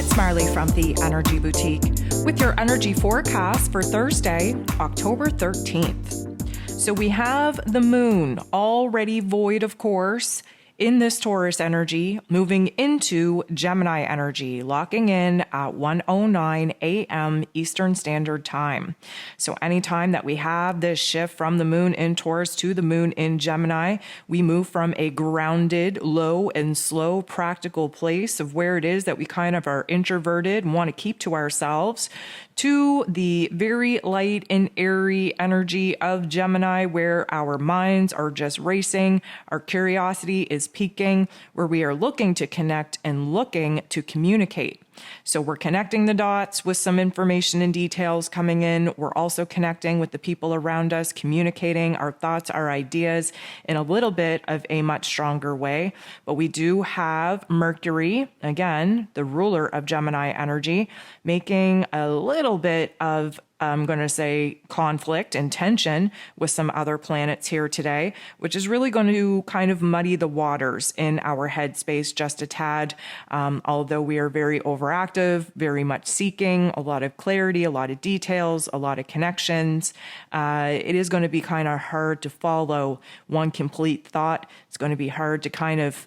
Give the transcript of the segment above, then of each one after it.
it's Marley from the Energy Boutique with your energy forecast for Thursday, October 13th. So we have the moon already void, of course, in this Taurus energy, moving into Gemini energy, locking in at 1:09 a.m. Eastern Standard Time. So anytime that we have this shift from the moon in Taurus to the moon in Gemini, we move from a grounded, low and slow practical place of where it is that we kind of are introverted and want to keep to ourselves, to the very light and airy energy of Gemini, where our minds are just racing, our curiosity is peaking, where we are looking to connect and looking to communicate. So we're connecting the dots with some information and details coming in. We're also connecting with the people around us, communicating our thoughts, our ideas in a little bit of a much stronger way. But we do have Mercury, again, the ruler of Gemini energy, making a little bit of I'm going to say conflict and tension with some other planets here today, which is really going to kind of muddy the waters in our headspace just a tad. Although we are very overactive, very much seeking a lot of clarity, a lot of details, a lot of connections. It is going to be kind of hard to follow one complete thought. It's going to be hard to kind of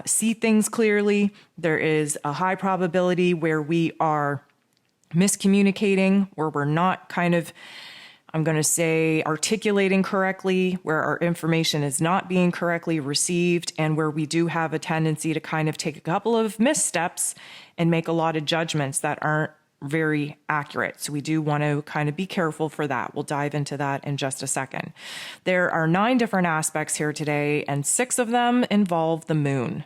see things clearly. There is a high probability where we are miscommunicating, where we're not kind of, I'm going to say, articulating correctly, where our information is not being correctly received, and where we do have a tendency to kind of take a couple of missteps and make a lot of judgments that aren't very accurate. So we do want to kind of be careful for that. We'll dive into that in just a second. There are 9 different aspects here today, and 6 of them involve the moon.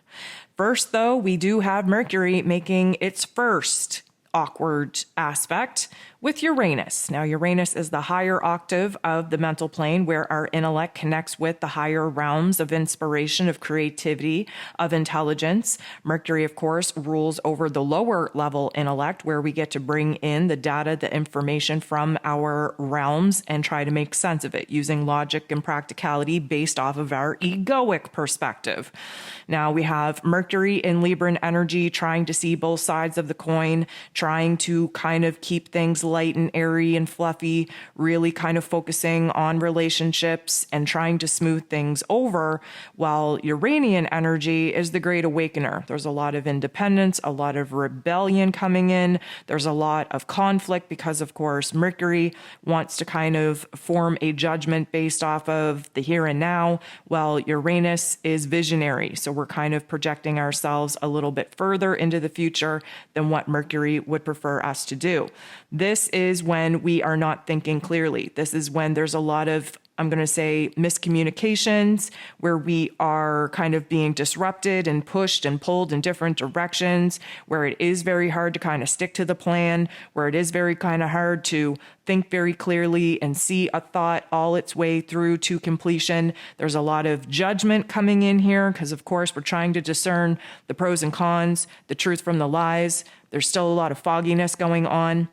First, though, we do have Mercury making its first awkward aspect with Uranus. Now, Uranus is the higher octave of the mental plane, where our intellect connects with the higher realms of inspiration, of creativity, of intelligence. Mercury, of course, rules over the lower level intellect, where we get to bring in the data, the information from our realms and try to make sense of it using logic and practicality based off of our egoic perspective. Now, we have Mercury in Libran energy, trying to see both sides of the coin, trying to kind of keep things light and airy and fluffy, really kind of focusing on relationships and trying to smooth things over, while Uranian energy is the great awakener. There's a lot of independence, a lot of rebellion coming in. There's a lot of conflict because, of course, Mercury wants to kind of form a judgment based off of the here and now, while Uranus is visionary. So we're kind of projecting ourselves a little bit further into the future than what Mercury would prefer us to do. This is when we are not thinking clearly. This is when there's a lot of, I'm going to say, miscommunications, where we are kind of being disrupted and pushed and pulled in different directions, where it is very hard to kind of stick to the plan, where it is very kind of hard to think very clearly and see a thought all its way through to completion. There's a lot of judgment coming in here because, of course, we're trying to discern the pros and cons, the truth from the lies. There's still a lot of fogginess going on.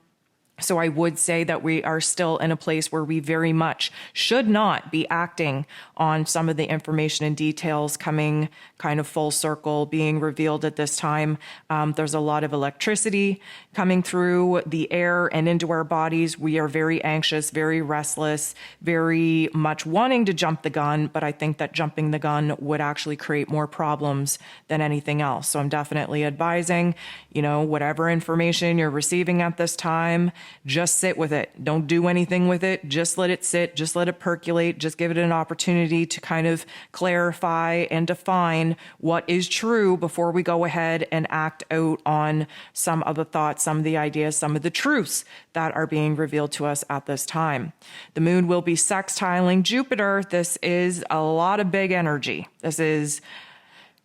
So I would say that we are still in a place where we very much should not be acting on some of the information and details coming kind of full circle, being revealed at this time. There's a lot of electricity coming through the air and into our bodies. We are very anxious, very restless, very much wanting to jump the gun, but I think that jumping the gun would actually create more problems than anything else. So I'm definitely advising, whatever information you're receiving at this time, just sit with it. Don't do anything with it. Just let it sit. Just let it percolate. Just give it an opportunity to kind of clarify and define what is true before we go ahead and act out on some of the thoughts, some of the ideas, some of the truths that are being revealed to us at this time. The moon will be sextiling Jupiter. This is a lot of big energy. This is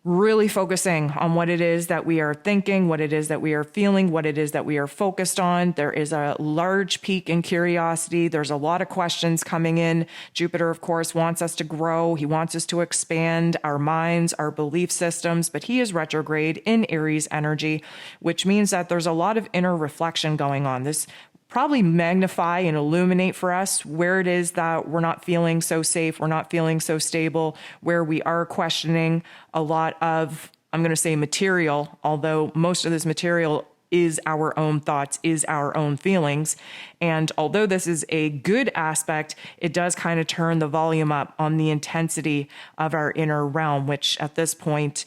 really focusing on what it is that we are thinking, what it is that we are feeling, what it is that we are focused on. There is a large peak in curiosity. There's a lot of questions coming in. Jupiter, of course, wants us to grow. He wants us to expand our minds, our belief systems, but he is retrograde in Aries energy, which means that there's a lot of inner reflection going on. This probably magnify and illuminate for us where it is that we're not feeling so safe, we're not feeling so stable, where we are questioning a lot of, I'm going to say, material, although most of this material is our own thoughts, is our own feelings. And although this is a good aspect, it does kind of turn the volume up on the intensity of our inner realm, which at this point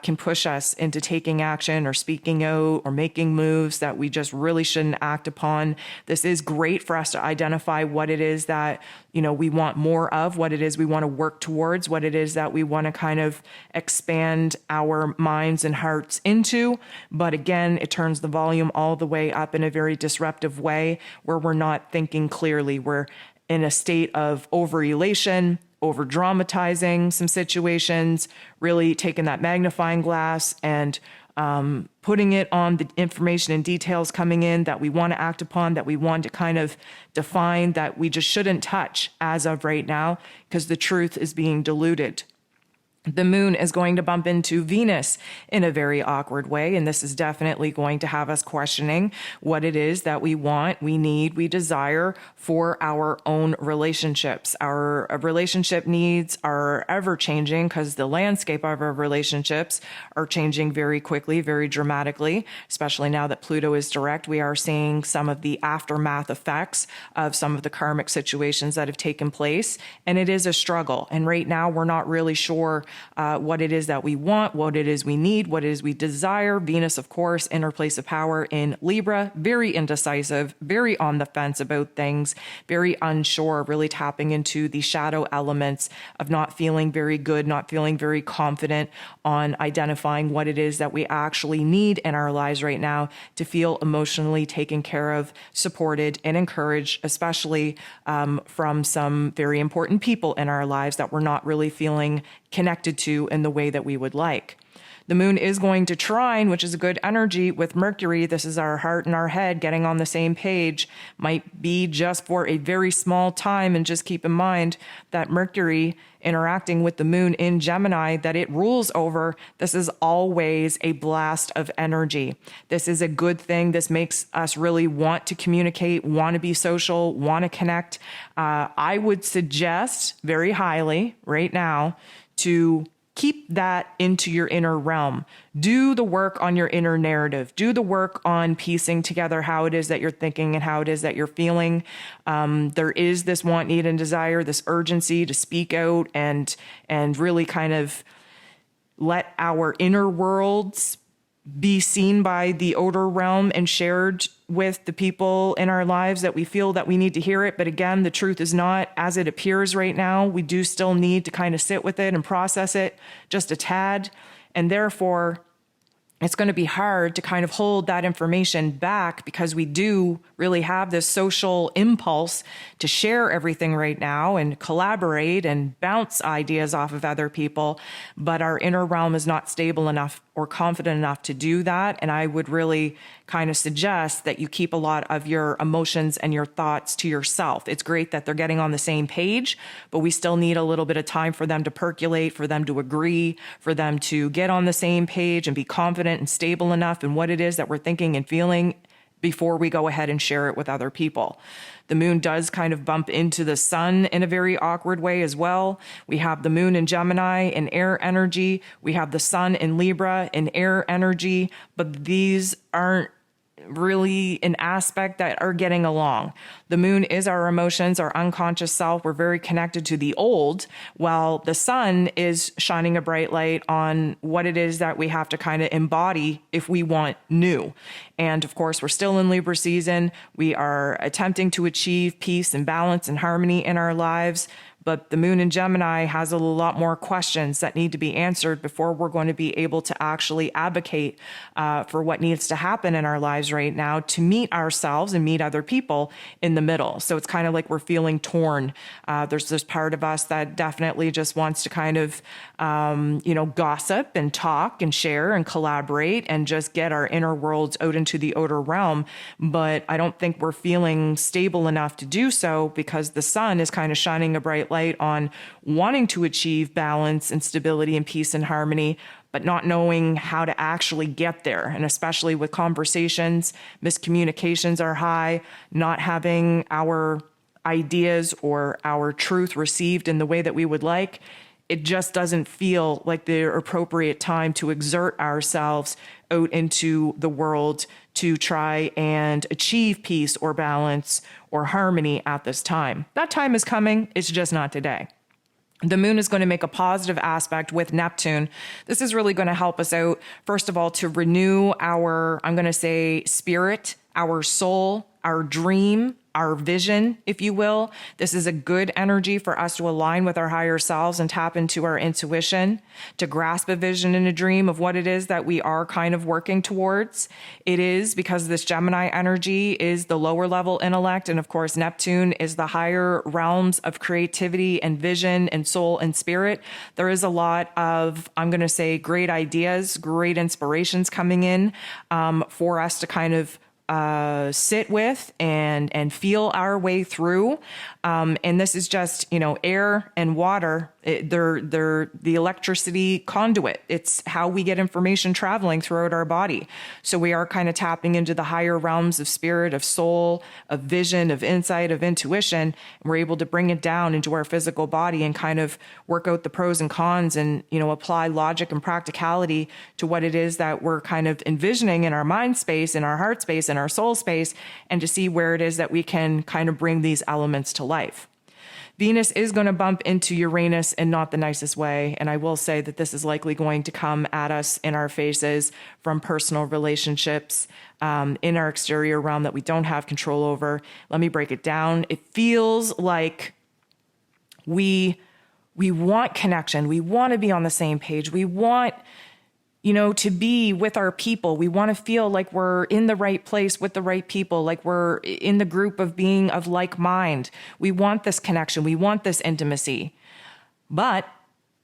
can push us into taking action or speaking out or making moves that we just really shouldn't act upon. This is great for us to identify what it is that, we want more of, what it is we want to work towards, what it is that we want to kind of expand our minds and hearts into. But again, it turns the volume all the way up in a very disruptive way where we're not thinking clearly. We're in a state of over-elation, over-dramatizing some situations, really taking that magnifying glass and putting it on the information and details coming in that we want to act upon, that we want to kind of define, that we just shouldn't touch as of right now, because the truth is being diluted. The moon is going to bump into Venus in a very awkward way, and this is definitely going to have us questioning what it is that we want, we need, we desire for our own relationships. Our relationship needs are ever changing because the landscape of our relationships are changing very quickly, very dramatically, especially now that Pluto is direct. We are seeing some of the aftermath effects of some of the karmic situations that have taken place, and it is a struggle. And right now, we're not really sure what it is that we want, what it is we need, what it is we desire. Venus, of course, in her place of power in Libra, very indecisive, very on the fence about things, very unsure, really tapping into the shadow elements of not feeling very good, not feeling very confident on identifying what it is that we actually need in our lives right now to feel emotionally taken care of, supported, and encouraged, especially from some very important people in our lives that we're not really feeling connected to in the way that we would like. The moon is going to trine, which is a good energy, with Mercury. This is our heart and our head getting on the same page. Might be just for a very small time, and just keep in mind that Mercury interacting with the moon in Gemini that it rules over, this is always a blast of energy. This is a good thing. This makes us really want to communicate, want to be social, want to connect. I would suggest very highly right now to keep that into your inner realm. Do the work on your inner narrative. Do the work on piecing together how it is that you're thinking and how it is that you're feeling. There is this want, need, and desire, this urgency to speak out and really kind of let our inner worlds be seen by the outer realm and shared with the people in our lives that we feel that we need to hear it. But again, the truth is not as it appears right now. We do still need to kind of sit with it and process it just a tad. And therefore, it's going to be hard to kind of hold that information back because we do really have this social impulse to share everything right now and collaborate and bounce ideas off of other people. But our inner realm is not stable enough or confident enough to do that. And I would really kind of suggest that you keep a lot of your emotions and your thoughts to yourself. It's great that they're getting on the same page, but we still need a little bit of time for them to percolate, for them to agree, for them to get on the same page and be confident and stable enough in what it is that we're thinking and feeling before we go ahead and share it with other people. The moon does kind of bump into the sun in a very awkward way as well. We have the moon in Gemini in air energy. We have the sun in Libra in air energy, but these aren't really an aspect that are getting along. The moon is our emotions, our unconscious self. We're very connected to the old, while the sun is shining a bright light on what it is that we have to kind of embody if we want new. And of course, we're still in Libra season. We are attempting to achieve peace and balance and harmony in our lives. But the moon in Gemini has a lot more questions that need to be answered before we're going to be able to actually advocate for what needs to happen in our lives right now to meet ourselves and meet other people in the middle. So it's kind of like we're feeling torn. There's this part of us that definitely just wants to kind of, gossip and talk and share and collaborate and just get our inner worlds out into the outer realm. But I don't think we're feeling stable enough to do so because the sun is kind of shining a bright light on wanting to achieve balance and stability and peace and harmony, but not knowing how to actually get there. And especially with conversations, miscommunications are high, not having our ideas or our truth received in the way that we would like. It just doesn't feel like the appropriate time to exert ourselves out into the world to try and achieve peace or balance or harmony at this time. That time is coming. It's just not today. The moon is going to make a positive aspect with Neptune. This is really going to help us out, first of all, to renew our, I'm going to say, spirit, our soul, our dream, our vision, if you will. This is a good energy for us to align with our higher selves and tap into our intuition, to grasp a vision and a dream of what it is that we are kind of working towards. It is because this Gemini energy is the lower level intellect. And of course, Neptune is the higher realms of creativity and vision and soul and spirit. There is a lot of, I'm going to say, great ideas, great inspirations coming in for us to kind of sit with and feel our way through. And this is just, air and water. They're the electricity conduit. It's how we get information traveling throughout our body. So we are kind of tapping into the higher realms of spirit, of soul, of vision, of insight, of intuition. And we're able to bring it down into our physical body and kind of work out the pros and cons and, apply logic and practicality to what it is that we're kind of envisioning in our mind space, in our heart space, in our soul space, and to see where it is that we can kind of bring these elements to life. Venus is going to bump into Uranus in not the nicest way. And I will say that this is likely going to come at us in our faces from personal relationships in our exterior realm that we don't have control over. Let me break it down. It feels like we want connection. We want to be on the same page. We want to be with our people. We want to feel like we're in the right place with the right people, like we're in the group of being of like mind. We want this connection. We want this intimacy. But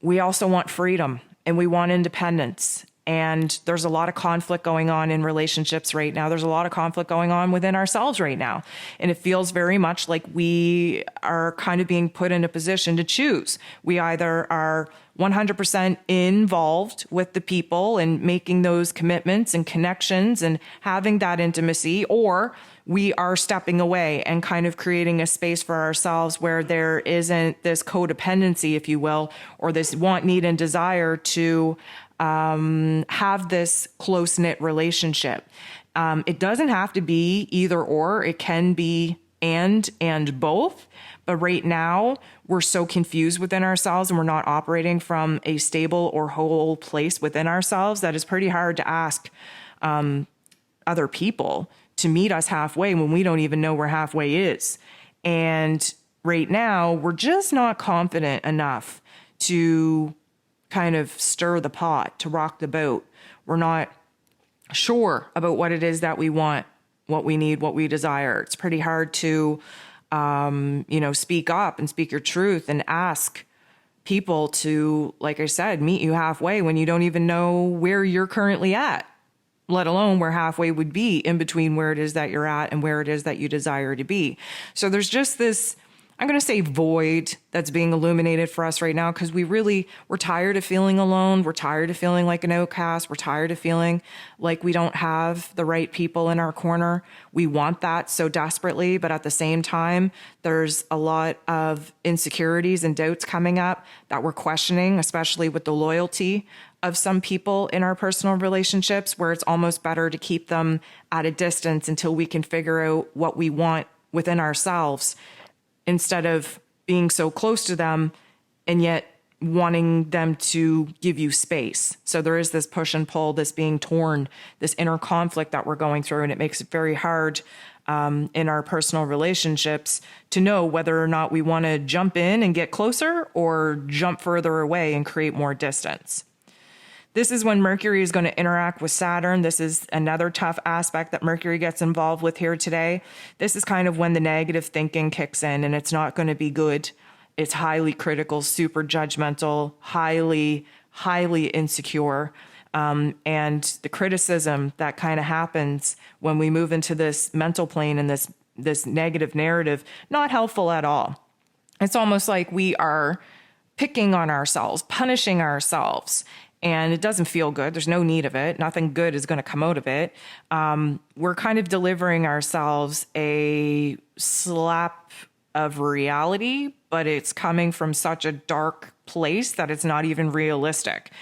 we also want freedom and we want independence. And there's a lot of conflict going on in relationships right now. There's a lot of conflict going on within ourselves right now. And it feels very much like we are kind of being put in a position to choose. We either are 100% involved with the people and making those commitments and connections and having that intimacy, or we are stepping away and kind of creating a space for ourselves where there isn't this codependency, if you will, or this want, need, and desire to have this close-knit relationship. It doesn't have to be either or. It can be and both. But right now, we're so confused within ourselves and we're not operating from a stable or whole place within ourselves that it's pretty hard to ask other people to meet us halfway when we don't even know where halfway is. And right now, we're just not confident enough to kind of stir the pot, to rock the boat. We're not sure about what it is that we want, what we need, what we desire. It's pretty hard to speak up and speak your truth and ask people to, like I said, meet you halfway when you don't even know where you're currently at, let alone where halfway would be in between where it is that you're at and where it is that you desire to be. So there's just this, I'm going to say, void that's being illuminated for us right now because we're tired of feeling alone. We're tired of feeling like an outcast. We're tired of feeling like we don't have the right people in our corner. We want that so desperately, but at the same time, there's a lot of insecurities and doubts coming up that we're questioning, especially with the loyalty of some people in our personal relationships, where it's almost better to keep them at a distance until we can figure out what we want within ourselves, instead of being so close to them and yet wanting them to give you space. So there is this push and pull, this being torn, this inner conflict that we're going through, and it makes it very hard in our personal relationships to know whether or not we want to jump in and get closer or jump further away and create more distance. This is when Mercury is going to interact with Saturn. This is another tough aspect that Mercury gets involved with here today. This is kind of when the negative thinking kicks in, and it's not going to be good. It's highly critical, super judgmental, highly, highly insecure. And the criticism that kind of happens when we move into this mental plane and this negative narrative, not helpful at all. It's almost like we are picking on ourselves, punishing ourselves. And it doesn't feel good. There's no need of it. Nothing good is going to come out of it. We're kind of delivering ourselves a slap of reality, but it's coming from such a dark place that it's not even realistic.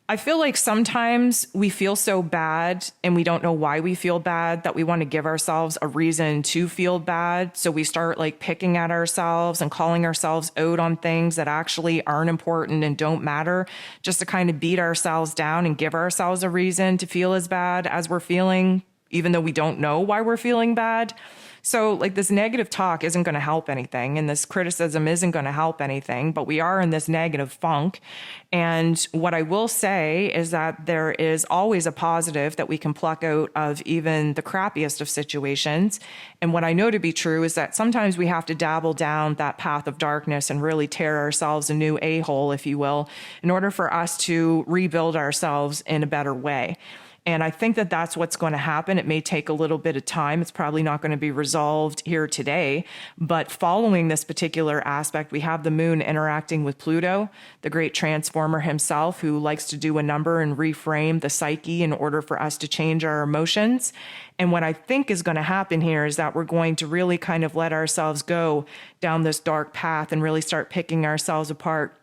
I feel like sometimes we feel so bad and we don't know why we feel bad that we want to give ourselves a reason to feel bad. So we start like picking at ourselves and calling ourselves out on things that actually aren't important and don't matter, just to kind of beat ourselves down and give ourselves a reason to feel as bad as we're feeling, even though we don't know why we're feeling bad. So like this negative talk isn't going to help anything, and this criticism isn't going to help anything, but we are in this negative funk. And what I will say is that there is always a positive that we can pluck out of even the crappiest of situations. And what I know to be true is that sometimes we have to dabble down that path of darkness and really tear ourselves a new a-hole, if you will, in order for us to rebuild ourselves in a better way. And I think that that's what's going to happen. It may take a little bit of time. It's probably not going to be resolved here today. But following this particular aspect, we have the moon interacting with Pluto, the great transformer himself, who likes to do a number and reframe the psyche in order for us to change our emotions. And what I think is going to happen here is that we're going to really kind of let ourselves go down this dark path and really start picking ourselves apart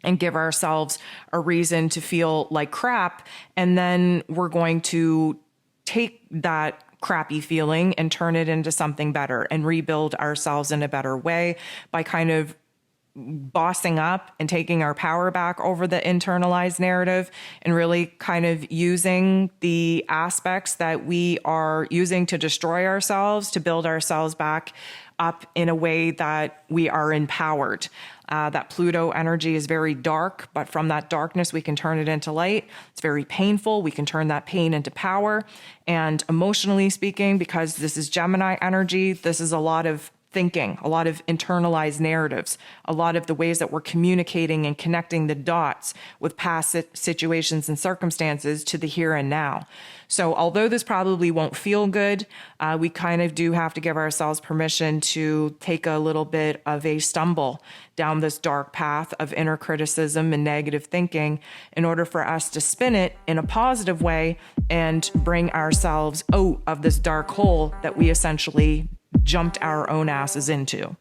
and give ourselves a reason to feel like crap. And then we're going to take that crappy feeling and turn it into something better and rebuild ourselves in a better way by kind of bossing up and taking our power back over the internalized narrative and really kind of using the aspects that we are using to destroy ourselves to build ourselves back up in a way that we are empowered. That Pluto energy is very dark, but from that darkness, we can turn it into light. It's very painful. We can turn that pain into power. And emotionally speaking, because this is Gemini energy, this is a lot of thinking, a lot of internalized narratives, a lot of the ways that we're communicating and connecting the dots with past situations and circumstances to the here and now. So although this probably won't feel good, we kind of do have to give ourselves permission to take a little bit of a stumble down this dark path of inner criticism and negative thinking in order for us to spin it in a positive way and bring ourselves out of this dark hole that we essentially jumped our own asses into.